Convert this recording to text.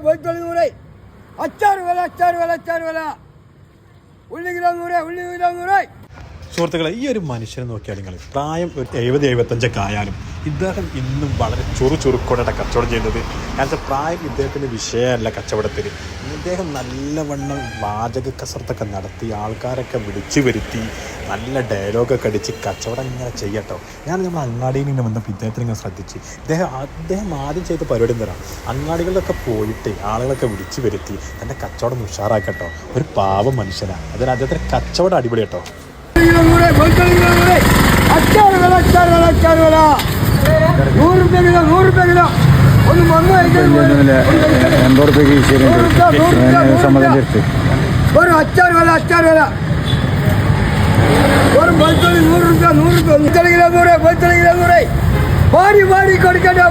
വെളുത്തുള്ളി 100, അച്ചാറ് വില, ഉള്ളി കിലോ 100. സുഹൃത്തുക്കളെ, ഈ ഒരു മനുഷ്യനെ നോക്കിയാൽ നിങ്ങൾ പ്രായം ഒരു 70-75 ആയാലും ഇദ്ദേഹം ഇന്നും വളരെ ചുറുചുറുക്കോടെ കച്ചവടം ചെയ്യുന്നത്. കാരണം പ്രായം ഇദ്ദേഹത്തിൻ്റെ വിഷയമല്ല കച്ചവടത്തിൽ. ഇദ്ദേഹം നല്ലവണ്ണം വാചക കസർത്തൊക്കെ നടത്തി ആൾക്കാരൊക്കെ വിളിച്ചു വരുത്തി നല്ല ഡയലോഗൊക്കെ അടിച്ച് കച്ചവടം ഇങ്ങനെ ചെയ്യട്ടോ. ഞാൻ നമ്മൾ അങ്ങാടിയിൽ നിന്ന് വന്നപ്പോൾ ഇദ്ദേഹത്തിന് ഇങ്ങനെ ശ്രദ്ധിച്ച് അദ്ദേഹം ആദ്യം ചെയ്ത പരിപാടി എന്താണ്, അങ്ങാടികളിലൊക്കെ പോയിട്ട് ആളുകളൊക്കെ വിളിച്ചു വരുത്തി തൻ്റെ കച്ചവടം ഉഷാറാക്കട്ടോ. ഒരു പാവം മനുഷ്യനാണ്. അതിന് അദ്ദേഹത്തിൻ്റെ കച്ചവടം അടിപൊളി കേട്ടോ. അച്ചാറ് വില 100 രൂപ കിലോ. ഒന്ന് 80 രൂപയ്ക്ക് സമ്മതം ചേർത്ത് ഒരു അച്ചാറ് വില ഒരു വെളുത്തുള്ളി 100 രൂപ. വെളുത്തുള്ളി കിലോ 100. വാരി കൊടുക്കട്ടെ.